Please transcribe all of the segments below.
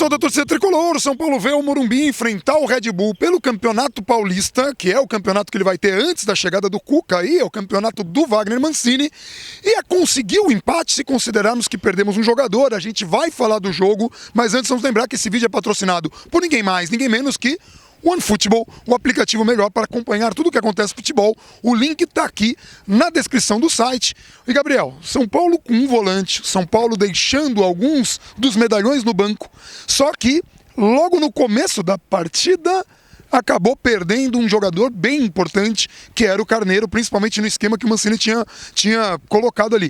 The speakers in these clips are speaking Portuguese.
Pessoal da torcida tricolor, o São Paulo veio ao Morumbi enfrentar o Red Bull pelo Campeonato Paulista, que é o campeonato que ele vai ter antes da chegada do Cuca, aí é o campeonato do Wagner Mancini, e conseguiu o empate se considerarmos que perdemos um jogador. A gente vai falar do jogo, mas antes vamos lembrar que esse vídeo é patrocinado por ninguém mais, ninguém menos que OneFootball, o aplicativo melhor para acompanhar tudo o que acontece no futebol. O link está aqui na descrição do site. E Gabriel, São Paulo com um volante, São Paulo deixando alguns dos medalhões no banco, só que logo no começo da partida acabou perdendo um jogador bem importante, que era o Carneiro, principalmente no esquema que o Mancini tinha colocado ali.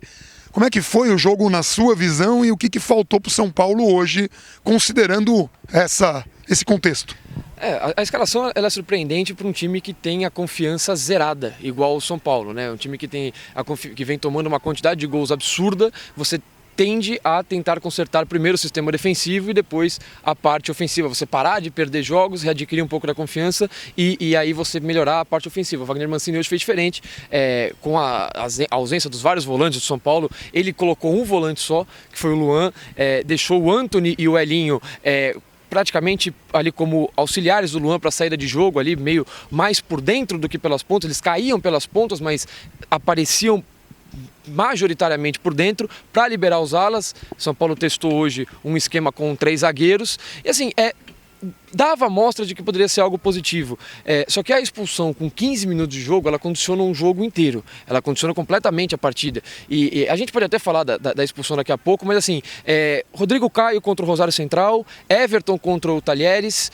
Como é que foi o jogo na sua visão e o que faltou para o São Paulo hoje, considerando esse contexto? A escalação ela é surpreendente para um time que tem a confiança zerada, igual o São Paulo, né? Um time que que vem tomando uma quantidade de gols absurda. Você tende a tentar consertar primeiro o sistema defensivo e depois a parte ofensiva. Você parar de perder jogos, readquirir um pouco da confiança e aí você melhorar a parte ofensiva. O Wagner Mancini hoje fez diferente, com a ausência dos vários volantes do São Paulo. Ele colocou um volante só, que foi o Luan, deixou o Antony e o Elinho praticamente ali como auxiliares do Luan para a saída de jogo, ali meio mais por dentro do que pelas pontas. Eles caíam pelas pontas, mas apareciam majoritariamente por dentro para liberar os alas. São Paulo testou hoje um esquema com 3 zagueiros e assim, dava mostra de que poderia ser algo positivo. Só que a expulsão com 15 minutos de jogo, ela condiciona um jogo inteiro. Ela condiciona completamente a partida. E a gente pode até falar da expulsão daqui a pouco, mas assim, Rodrigo Caio contra o Rosário Central, Everton contra o Talheres,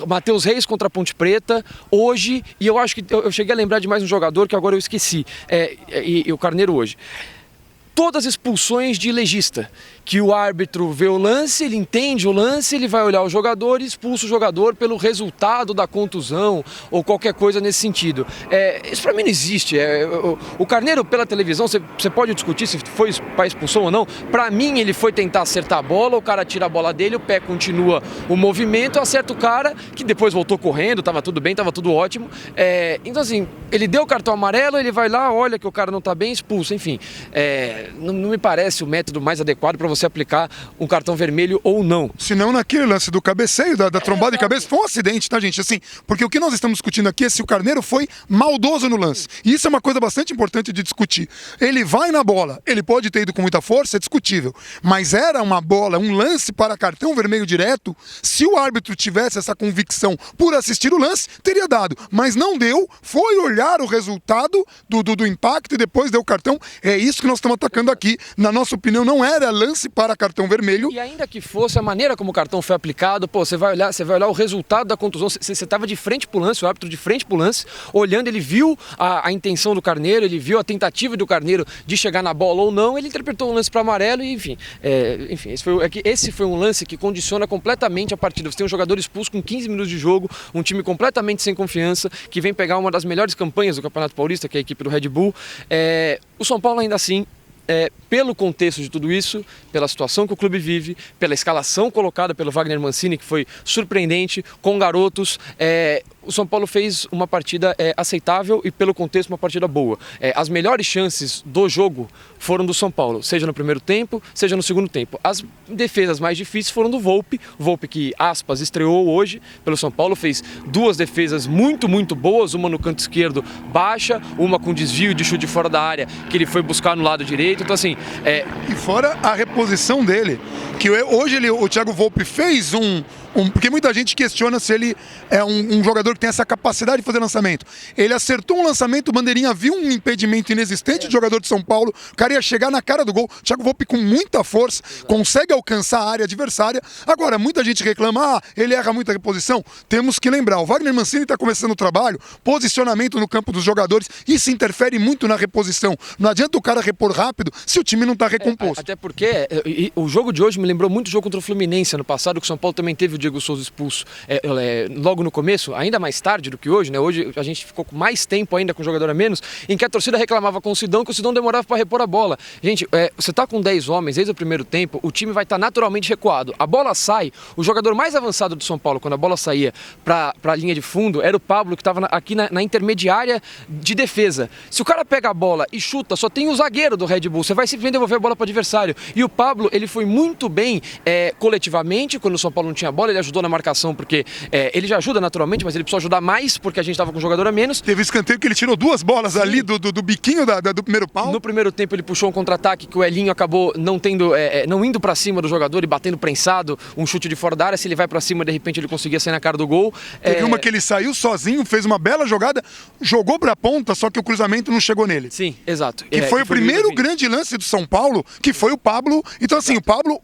Matheus Reis contra a Ponte Preta, hoje, e eu acho que eu cheguei a lembrar de mais um jogador que agora eu esqueci, e o Carneiro hoje. Todas as expulsões de legista, que o árbitro vê o lance, ele entende o lance, ele vai olhar o jogador e expulsa o jogador pelo resultado da contusão ou qualquer coisa nesse sentido. Isso pra mim não existe. O Carneiro pela televisão, você pode discutir se foi para expulsão ou não. Pra mim ele foi tentar acertar a bola, o cara tira a bola dele, o pé continua o movimento, acerta o cara, que depois voltou correndo, tava tudo bem, tava tudo ótimo. Então assim, ele deu o cartão amarelo, ele vai lá, olha que o cara não tá bem, expulsa, enfim. Não me parece o método mais adequado para você aplicar um cartão vermelho ou não. Se não naquele lance do cabeceio, da trombada de cabeça, foi um acidente, tá, gente? Assim, porque o que nós estamos discutindo aqui é se o Carneiro foi maldoso no lance. E isso é uma coisa bastante importante de discutir. Ele vai na bola, ele pode ter ido com muita força, é discutível. Mas era uma bola, um lance para cartão vermelho direto. Se o árbitro tivesse essa convicção por assistir o lance, teria dado. Mas não deu, foi olhar o resultado do impacto e depois deu o cartão. É isso que nós estamos atacando aqui. Na nossa opinião, não era lance para cartão vermelho. E ainda que fosse a maneira como o cartão foi aplicado, você vai olhar o resultado da contusão. Você estava de frente pro lance, o árbitro de frente pro lance, olhando, ele viu a intenção do Carneiro, ele viu a tentativa do Carneiro de chegar na bola ou não, ele interpretou o lance para amarelo e enfim. Esse foi um lance que condiciona completamente a partida. Você tem um jogador expulso com 15 minutos de jogo, um time completamente sem confiança, que vem pegar uma das melhores campanhas do Campeonato Paulista, que é a equipe do Red Bull. O São Paulo ainda assim, pelo contexto de tudo isso, pela situação que o clube vive, pela escalação colocada pelo Wagner Mancini, que foi surpreendente, com garotos, o São Paulo fez uma partida aceitável e, pelo contexto, uma partida boa. As melhores chances do jogo foram do São Paulo, seja no primeiro tempo, seja no segundo tempo. As defesas mais difíceis foram do Volpi, que, aspas, estreou hoje pelo São Paulo, fez 2 defesas muito, muito boas, uma no canto esquerdo baixa, uma com desvio de chute fora da área, que ele foi buscar no lado direito. Então, assim, E fora a reposição dele, que hoje o Thiago Volpi fez porque muita gente questiona se ele é um jogador que tem essa capacidade de fazer lançamento. Ele acertou um lançamento, o Bandeirinha viu um impedimento inexistente de jogador de São Paulo, o cara ia chegar na cara do gol. Thiago Volpi com muita força, consegue alcançar a área adversária. Agora, muita gente reclama, ele erra muita reposição. Temos que lembrar, o Wagner Mancini está começando o trabalho, posicionamento no campo dos jogadores, isso interfere muito na reposição. Não adianta o cara repor rápido se o time não está recomposto. Até porque o jogo de hoje me lembrou muito o jogo contra o Fluminense ano passado, que o São Paulo também teve o Diego Souza expulso logo no começo, ainda mais tarde do que hoje, né? Hoje a gente ficou com mais tempo ainda com o jogador a menos, em que a torcida reclamava com o Sidão, que o Sidão demorava para repor a bola. Gente, você tá com 10 homens desde o primeiro tempo, o time vai estar naturalmente recuado. A bola sai, o jogador mais avançado do São Paulo, quando a bola saía para a linha de fundo, era o Pablo, que estava aqui na intermediária de defesa. Se o cara pega a bola e chuta, só tem o zagueiro do Red Bull, você vai simplesmente devolver a bola para o adversário. E o Pablo, ele foi muito bem coletivamente, quando o São Paulo não tinha bola, ele ajudou na marcação, porque ele já ajuda naturalmente, mas ele precisou ajudar mais, porque a gente estava com um jogador a menos. Teve escanteio que ele tirou 2 bolas ali do biquinho do primeiro pau. No primeiro tempo ele puxou um contra-ataque que o Elinho acabou não indo para cima do jogador e batendo prensado, um chute de fora da área. Se ele vai para cima, de repente ele conseguia sair na cara do gol. Teve uma que ele saiu sozinho, fez uma bela jogada, jogou para a ponta, só que o cruzamento não chegou nele. Sim, exato. Que foi o primeiro grande lance do São Paulo, que foi o Pablo. Então assim, o Pablo,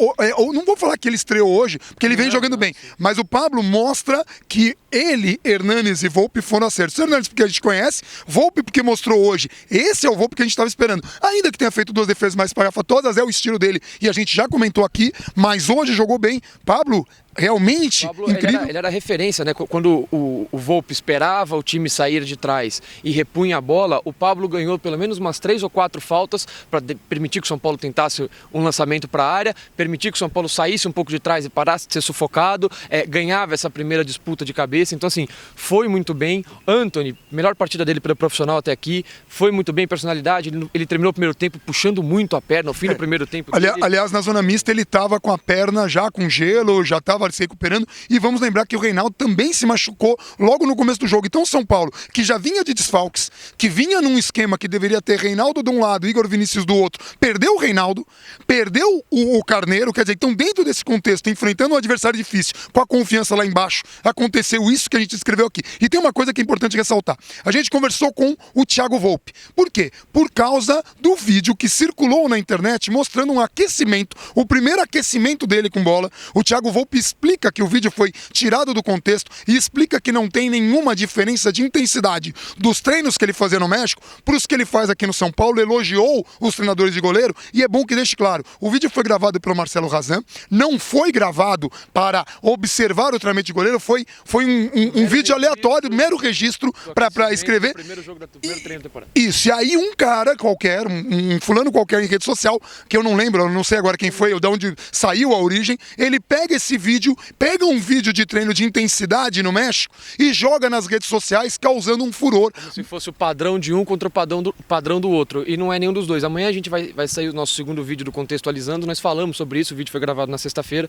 não vou falar que ele estreou hoje, porque ele vem jogando bem, mas o Pablo mostra que ele, Hernanes e Volpi foram acertos. Hernanes porque a gente conhece, Volpi porque mostrou hoje. Esse é o Volpi que a gente estava esperando. Ainda que tenha feito 2 defesas mais espalhafatosas, é o estilo dele e a gente já comentou aqui, mas hoje jogou bem. Pablo, realmente Pablo, incrível. Ele era referência, né? Quando o Volpi esperava o time sair de trás e repunha a bola, o Pablo ganhou pelo menos umas 3 ou 4 faltas para permitir que o São Paulo tentasse um lançamento para a área, permitir que o São Paulo saísse um pouco de trás e parasse de ser sufocado, ganhava essa primeira disputa de cabeça. Então assim, foi muito bem. Antony, melhor partida dele pelo profissional até aqui, foi muito bem, personalidade, ele terminou o primeiro tempo puxando muito a perna, no fim do primeiro tempo. Aliás, na zona mista ele estava com a perna já com gelo, já estava se recuperando, e vamos lembrar que o Reinaldo também se machucou logo no começo do jogo. Então o São Paulo, que já vinha de desfalques, que vinha num esquema que deveria ter Reinaldo de um lado e Igor Vinícius do outro, perdeu o Reinaldo, perdeu o Carneiro, quer dizer, então dentro desse contexto, enfrentando um adversário difícil, com a confiança lá embaixo, aconteceu isso que a gente escreveu aqui. E tem uma coisa que é importante ressaltar, a gente conversou com o Thiago Volpi. Por quê? Por causa do vídeo que circulou na internet mostrando um aquecimento, o primeiro aquecimento dele com bola. O Thiago Volpi explica que o vídeo foi tirado do contexto e explica que não tem nenhuma diferença de intensidade dos treinos que ele fazia no México para os que ele faz aqui no São Paulo. Elogiou os treinadores de goleiro e é bom que deixe claro, o vídeo foi gravado pelo Marcelo Razan, não foi gravado para observar o treinamento de goleiro, foi um vídeo aleatório, mero registro para escrever. Primeiro jogo do primeiro treino da temporada. Isso, e aí um cara qualquer, um fulano qualquer em rede social, que eu não lembro, eu não sei agora quem foi ou de onde saiu a origem, ele pega esse vídeo, pega um vídeo de treino de intensidade no México e joga nas redes sociais, causando um furor. Como se fosse o padrão de um contra o padrão do outro, e não é nenhum dos dois. Amanhã a gente vai sair o nosso segundo vídeo do Contextualizando, nós falamos sobre isso, o vídeo foi gravado na sexta-feira,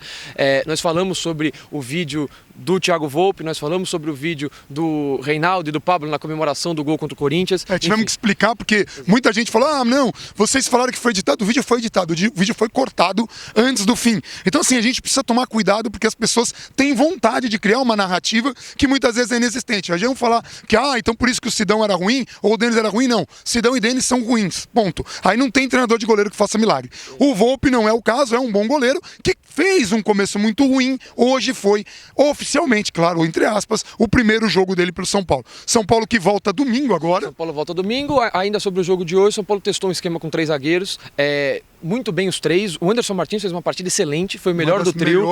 nós falamos sobre o vídeo do Thiago Volpi, nós falamos sobre o vídeo do Reinaldo e do Pablo na comemoração do gol contra o Corinthians. Tivemos que explicar, porque muita gente falou, não, vocês falaram que foi editado, o vídeo foi editado, o vídeo foi cortado antes do fim. Então assim, a gente precisa tomar cuidado, porque as pessoas têm vontade de criar uma narrativa que muitas vezes é inexistente. A gente vai falar que, então por isso que o Sidão era ruim, ou o Denis era ruim, não. Sidão e Denis são ruins, ponto. Aí não tem treinador de goleiro que faça milagre. O Volpi não é o caso, é um bom goleiro, que fez um começo muito ruim, hoje foi oficialmente, claro, entre aspas, o primeiro jogo dele pelo São Paulo. São Paulo que volta domingo agora. São Paulo volta domingo, ainda sobre o jogo de hoje, São Paulo testou um esquema com 3 zagueiros, muito bem os 3, o Anderson Martins fez uma partida excelente, foi o melhor do trio,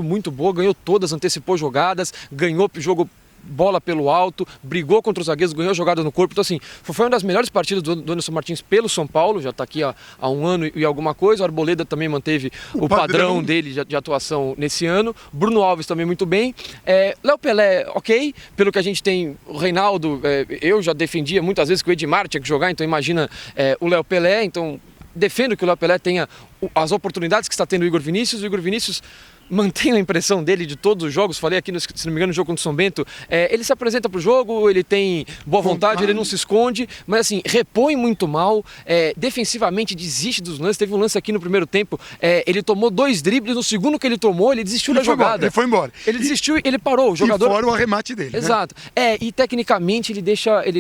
muito boa, ganhou todas, antecipou jogadas, ganhou jogo bola pelo alto, brigou contra os zagueiros, ganhou jogada no corpo. Então assim, foi uma das melhores partidas do Anderson Martins pelo São Paulo, já está aqui há 1 ano e alguma coisa. O Arboleda também manteve o padrão dele de atuação nesse ano. Bruno Alves também muito bem. Léo Pelé, ok, pelo que a gente tem, o Reinaldo, eu já defendia muitas vezes que o Edmar tinha que jogar, então imagina o Léo Pelé, então defendo que o Léo Pelé tenha as oportunidades que está tendo o Igor Vinícius. O Igor Vinícius mantenho a impressão dele de todos os jogos, falei aqui, se não me engano, no jogo contra o São Bento, ele se apresenta para o jogo, ele tem boa vontade, ele não se esconde, mas assim, repõe muito mal, defensivamente desiste dos lances. Teve um lance aqui no primeiro tempo, ele tomou 2 dribles, no segundo que ele tomou, ele desistiu da jogada. Ele foi embora. Ele desistiu e ele parou, o jogador... E fora o arremate dele. Exato. E tecnicamente ele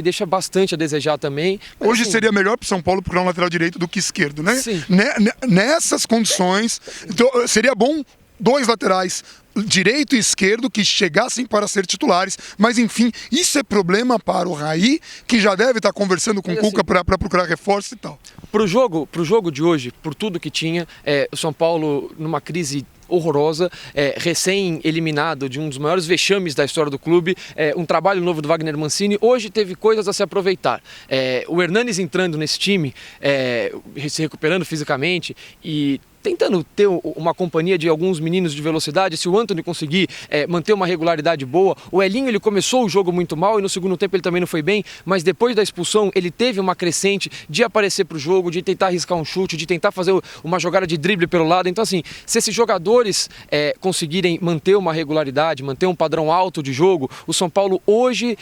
deixa bastante a desejar também. Mas, hoje assim, seria melhor para o São Paulo procurar um lateral direito do que esquerdo, né? Sim. Nessas condições, então, seria bom 2 laterais, direito e esquerdo, que chegassem para ser titulares, mas enfim, isso é problema para o Raí, que já deve estar conversando com o Cuca para procurar reforço e tal. Pro jogo de hoje, por tudo que tinha, o São Paulo numa crise horrorosa, recém-eliminado de um dos maiores vexames da história do clube, um trabalho novo do Wagner Mancini. Hoje teve coisas a se aproveitar. O Hernanes entrando nesse time, se recuperando fisicamente e tentando ter uma companhia de alguns meninos de velocidade. Se o Antony conseguir manter uma regularidade boa, o Elinho ele começou o jogo muito mal e no segundo tempo ele também não foi bem, mas depois da expulsão ele teve uma crescente de aparecer para o jogo, de tentar arriscar um chute, de tentar fazer uma jogada de drible pelo lado. Então assim, se esses jogadores conseguirem manter uma regularidade, manter um padrão alto de jogo, o São Paulo hoje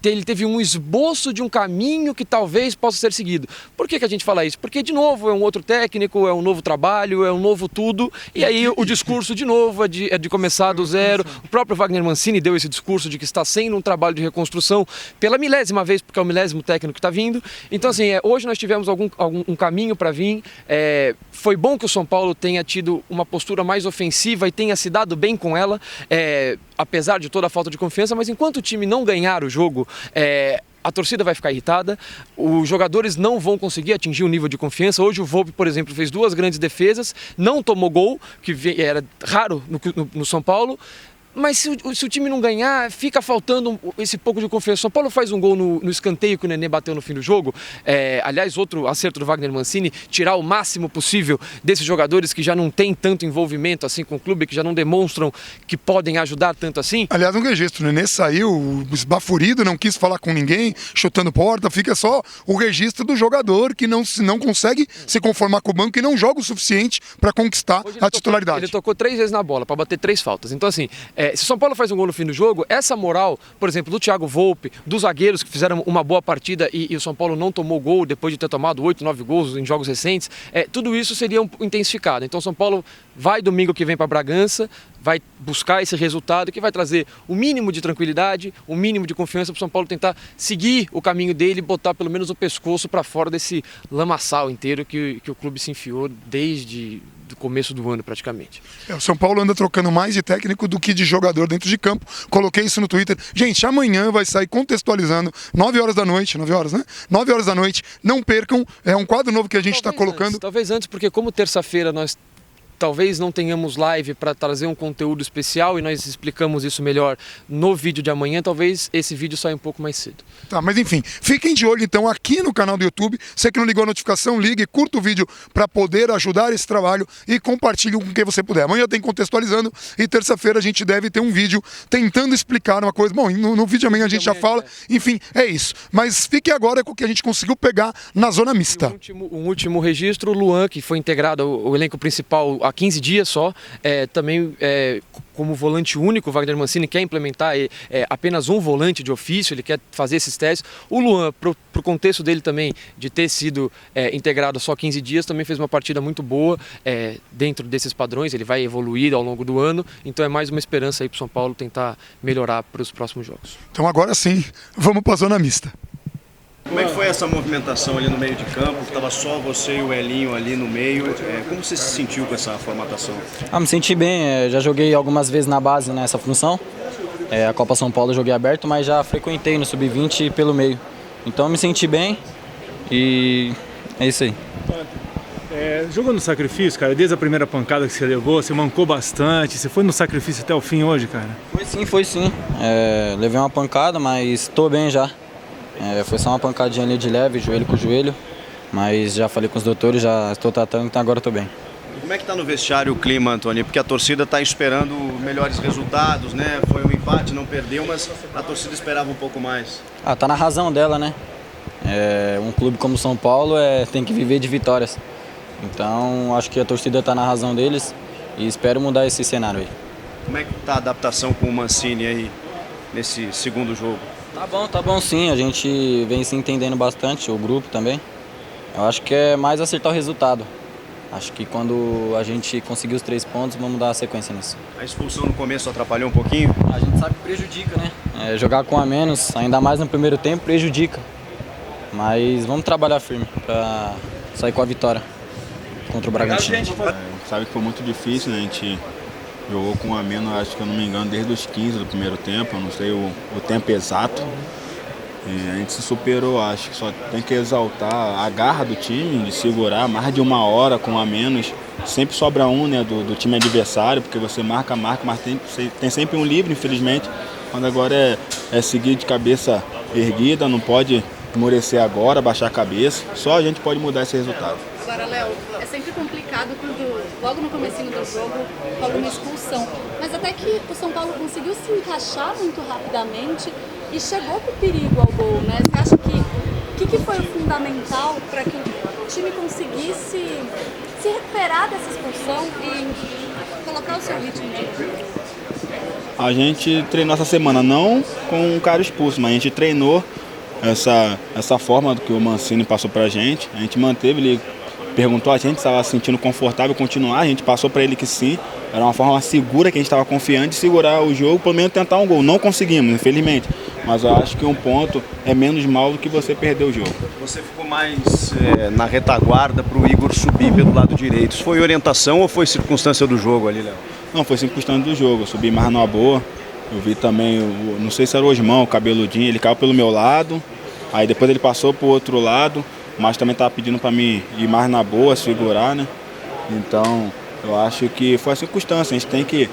ele teve um esboço de um caminho que talvez possa ser seguido. Por que a gente fala isso? Porque de novo é um outro técnico, é um novo trabalho, é um novo tudo, e aí o discurso de novo é de começar do zero. O próprio Wagner Mancini deu esse discurso de que está sendo um trabalho de reconstrução pela milésima vez, porque é o milésimo técnico que está vindo. Então assim, hoje nós tivemos um caminho para vir. Foi bom que o São Paulo tenha tido uma postura mais ofensiva e tenha se dado bem com ela, apesar de toda a falta de confiança, mas enquanto o time não ganhar o jogo, a torcida vai ficar irritada, os jogadores não vão conseguir atingir o nível de confiança. Hoje o Volpi, por exemplo, fez 2 grandes defesas, não tomou gol, que era raro no São Paulo. Mas se o time não ganhar, fica faltando esse pouco de confiança. O São Paulo faz um gol no escanteio que o Nenê bateu no fim do jogo. Aliás, outro acerto do Wagner Mancini, tirar o máximo possível desses jogadores que já não têm tanto envolvimento assim com o clube, que já não demonstram que podem ajudar tanto assim. Aliás, um registro, o Nenê saiu esbaforido, não quis falar com ninguém, chutando porta, fica só o registro do jogador que não consegue se conformar com o banco e não joga o suficiente para conquistar a titularidade. Ele tocou 3 vezes na bola para bater 3 faltas. Então assim, se o São Paulo faz um gol no fim do jogo, essa moral, por exemplo, do Thiago Volpi, dos zagueiros que fizeram uma boa partida e o São Paulo não tomou gol depois de ter tomado 8, 9 gols em jogos recentes, tudo isso seria intensificado. Então o São Paulo vai domingo que vem para Bragança, vai buscar esse resultado que vai trazer o mínimo de tranquilidade, o mínimo de confiança para o São Paulo tentar seguir o caminho dele e botar pelo menos o pescoço para fora desse lamaçal inteiro que o clube se enfiou desde do começo do ano praticamente. O São Paulo anda trocando mais de técnico do que de jogador dentro de campo. Coloquei isso no Twitter. Gente, amanhã vai sair contextualizando, 9 horas da noite, 9 horas, né? 9 horas da noite, não percam, é um quadro novo que a gente está colocando. Talvez antes, porque como terça-feira nós talvez não tenhamos live para trazer um conteúdo especial e nós explicamos isso melhor no vídeo de amanhã, talvez esse vídeo saia um pouco mais cedo. Tá, mas enfim, fiquem de olho então aqui no canal do YouTube. Você que não ligou a notificação, ligue, curta o vídeo para poder ajudar esse trabalho e compartilhe com quem você puder. Amanhã tem Contextualizando e terça-feira a gente deve ter um vídeo tentando explicar uma coisa. Bom, no vídeo de amanhã a gente já fala, enfim, é isso. Mas fique agora com o que a gente conseguiu pegar na zona mista. Um último registro, o Luan, que foi integrado ao elenco principal há 15 dias só, também como volante único. O Wagner Mancini quer implementar apenas um volante de ofício, ele quer fazer esses testes. O Luan, pro contexto dele também, de ter sido integrado só 15 dias, também fez uma partida muito boa dentro desses padrões, ele vai evoluir ao longo do ano, então é mais uma esperança aí pro São Paulo tentar melhorar para os próximos jogos. Então agora sim, vamos para a zona mista. Como é que foi essa movimentação ali no meio de campo? Estava só você e o Elinho ali no meio. Como você se sentiu com essa formatação? Me senti bem. Já joguei algumas vezes na base nessa função. A Copa São Paulo eu joguei aberto, mas já frequentei no Sub-20 pelo meio. Então me senti bem e é isso aí. Jogou no sacrifício, cara, desde a primeira pancada que você levou, você mancou bastante, você foi no sacrifício até o fim hoje, cara? Foi sim. Levei uma pancada, mas estou bem já. Foi só uma pancadinha ali de leve, joelho com joelho, mas já falei com os doutores, já estou tratando, então agora estou bem. Como é que está no vestiário o clima, Antony? Porque a torcida está esperando melhores resultados, né? Foi um empate, não perdeu, mas a torcida esperava um pouco mais. Tá na razão dela, né? Um clube como São Paulo tem que viver de vitórias. Então acho que a torcida está na razão deles e espero mudar esse cenário aí. Como é que está a adaptação com o Mancini aí nesse segundo jogo? Tá bom sim, a gente vem se entendendo bastante, o grupo também. Eu acho que é mais acertar o resultado. Acho que quando a gente conseguir os 3 pontos, vamos dar a sequência nisso. A expulsão no começo atrapalhou um pouquinho? A gente sabe que prejudica, né? Jogar com a menos, ainda mais no primeiro tempo, prejudica. Mas vamos trabalhar firme para sair com a vitória contra o Bragantino. Sabe que foi muito difícil, né? A gente jogou com a menos, acho que eu não me engano, desde os 15 do primeiro tempo, eu não sei o tempo exato. A gente se superou, acho que só tem que exaltar a garra do time, de segurar mais de 1 hora com a menos. Sempre sobra um, né, do time adversário, porque você marca, mas tem sempre um livre, infelizmente. Quando agora é seguir de cabeça erguida, não pode esmorecer agora, baixar a cabeça. Só a gente pode mudar esse resultado. Agora, Léo, é sempre complicado quando, logo no comecinho do jogo, rola uma expulsão. Mas até que o São Paulo conseguiu se encaixar muito rapidamente e chegou com perigo ao gol, né? Você acha que foi o fundamental para que o time conseguisse se recuperar dessa expulsão e colocar o seu ritmo de jogo? A gente treinou essa semana, não com um cara expulso, mas a gente treinou essa forma que o Mancini passou pra gente. A gente manteve, ele perguntou a gente se estava se sentindo confortável continuar, a gente passou para ele que sim. Era uma forma segura, que a gente estava confiante de segurar o jogo, pelo menos tentar um gol. Não conseguimos, infelizmente, mas eu acho que um ponto é menos mal do que você perder o jogo. Você ficou mais na retaguarda para o Igor subir pelo lado direito. Isso foi orientação ou foi circunstância do jogo ali, Léo? Não, foi circunstância do jogo. Eu subi mais numa boa. Eu vi também, não sei se era o Osmão, o cabeludinho, ele caiu pelo meu lado. Aí depois ele passou para o outro lado, mas também estava pedindo para mim ir mais na boa, segurar, né? Então, eu acho que foi a circunstância. A gente tem que,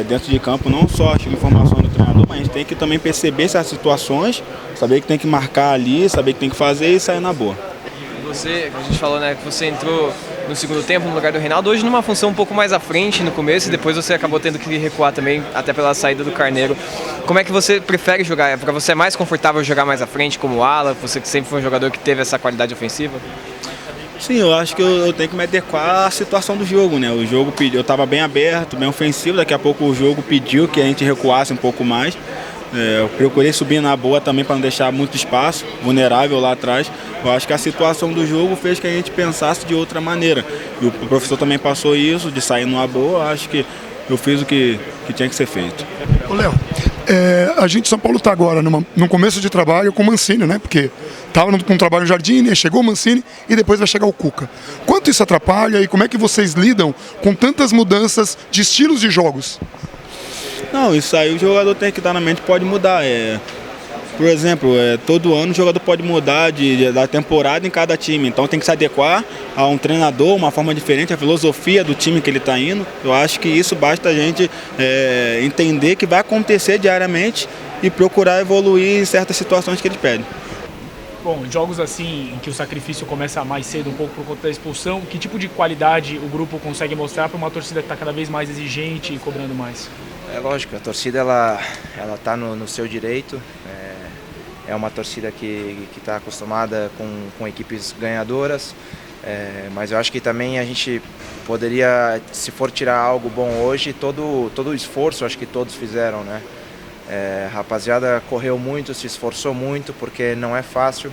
dentro de campo, não só a informação do treinador, mas a gente tem que também perceber essas situações, saber que tem que marcar ali, saber que tem que fazer e sair na boa. Você, como a gente falou, né, que você entrou no segundo tempo no lugar do Reinaldo, hoje numa função um pouco mais à frente no começo e depois você acabou tendo que recuar também, até pela saída do Carneiro. Como é que você prefere jogar? Para você é mais confortável jogar mais à frente como ala? Você que sempre foi um jogador que teve essa qualidade ofensiva? Sim, eu acho que eu tenho que me adequar à situação do jogo, né? O jogo pediu, eu estava bem aberto, bem ofensivo, daqui a pouco o jogo pediu que a gente recuasse um pouco mais. Eu procurei subir na boa também para não deixar muito espaço vulnerável lá atrás. Eu acho que a situação do jogo fez que a gente pensasse de outra maneira. E o professor também passou isso, de sair numa boa. Eu acho que eu fiz o que tinha que ser feito. Ô Léo, a gente, São Paulo, está agora no começo de trabalho com o Mancini, né? Porque estava com um trabalho no Jardim, chegou o Mancini e depois vai chegar o Cuca. Quanto isso atrapalha e como é que vocês lidam com tantas mudanças de estilos de jogos? Não, isso aí o jogador tem que dar na mente, pode mudar. Por exemplo, todo ano o jogador pode mudar da temporada em cada time. Então tem que se adequar a um treinador, uma forma diferente, a filosofia do time que ele está indo. Eu acho que isso basta a gente entender que vai acontecer diariamente e procurar evoluir em certas situações que ele pede. Bom, jogos assim em que o sacrifício começa mais cedo, um pouco por conta da expulsão, que tipo de qualidade o grupo consegue mostrar para uma torcida que está cada vez mais exigente e cobrando mais? É lógico, a torcida ela está no seu direito, é uma torcida que está acostumada com equipes ganhadoras, mas eu acho que também a gente poderia, se for tirar algo bom hoje, todo o esforço acho que todos fizeram, né? A rapaziada correu muito, se esforçou muito, porque não é fácil,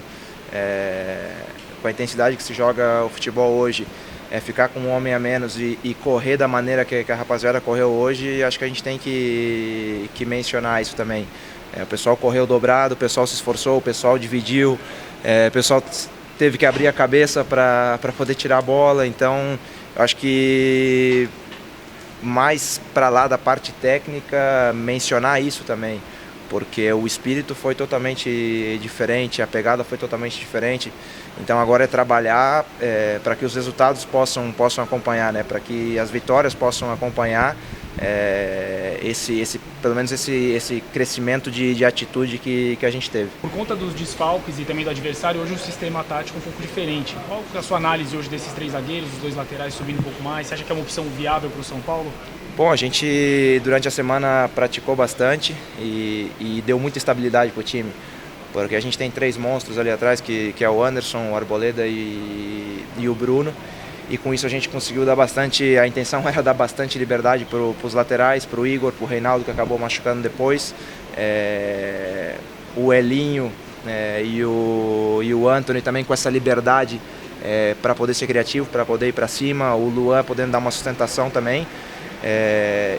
com a intensidade que se joga o futebol hoje. Ficar com um homem a menos e correr da maneira que a rapaziada correu hoje, acho que a gente tem que mencionar isso também. O pessoal correu dobrado, o pessoal se esforçou, o pessoal dividiu, o pessoal teve que abrir a cabeça para poder tirar a bola, então eu acho que mais para lá da parte técnica, mencionar isso também, porque o espírito foi totalmente diferente, a pegada foi totalmente diferente. Então agora é trabalhar para que os resultados possam acompanhar, né? Para que as vitórias possam acompanhar pelo menos esse crescimento de atitude que a gente teve. Por conta dos desfalques e também do adversário, hoje o sistema tático é um pouco diferente. Qual é a sua análise hoje desses 3 zagueiros, os 2 laterais subindo um pouco mais? Você acha que é uma opção viável para o São Paulo? Bom, a gente durante a semana praticou bastante e deu muita estabilidade para o time. Porque a gente tem 3 monstros ali atrás, que é o Anderson, o Arboleda e o Bruno. E com isso a gente conseguiu dar bastante, a intenção era dar bastante liberdade para os laterais, para o Igor, para o Reinaldo, que acabou machucando depois. O Elinho e o Antony também com essa liberdade para poder ser criativo, para poder ir para cima. O Luan podendo dar uma sustentação também.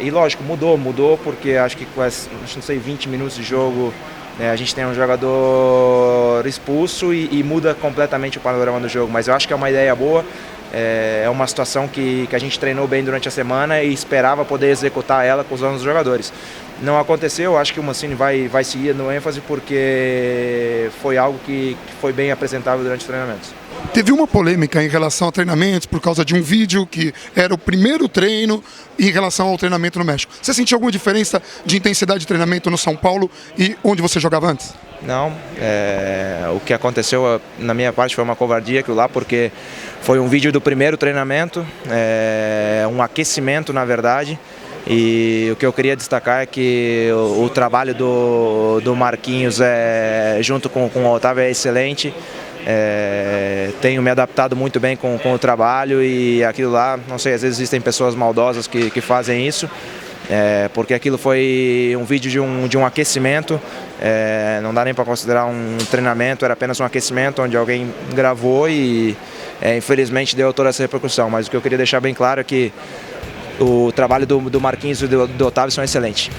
E lógico, mudou porque acho que com não sei, 20 minutos de jogo, a gente tem um jogador expulso e muda completamente o panorama do jogo, mas eu acho que é uma ideia boa, é uma situação que a gente treinou bem durante a semana e esperava poder executar ela com os 11 jogadores. não aconteceu. Acho que o Mancini vai seguir no ênfase porque foi algo que foi bem apresentável durante os treinamentos. Teve uma polêmica em relação a treinamentos por causa de um vídeo que era o primeiro treino em relação ao treinamento no México. Você sentiu alguma diferença de intensidade de treinamento no São Paulo e onde você jogava antes? Não, o que aconteceu na minha parte foi uma covardia aquilo lá, porque foi um vídeo do primeiro treinamento, um aquecimento na verdade, e o que eu queria destacar é que o trabalho do Marquinhos junto com o Otávio é excelente. Tenho me adaptado muito bem com o trabalho e aquilo lá, não sei, às vezes existem pessoas maldosas que fazem isso, porque aquilo foi um vídeo de um aquecimento, não dá nem para considerar um treinamento, era apenas um aquecimento onde alguém gravou e infelizmente deu toda essa repercussão, mas o que eu queria deixar bem claro é que o trabalho do Marquinhos e do Otávio são excelentes.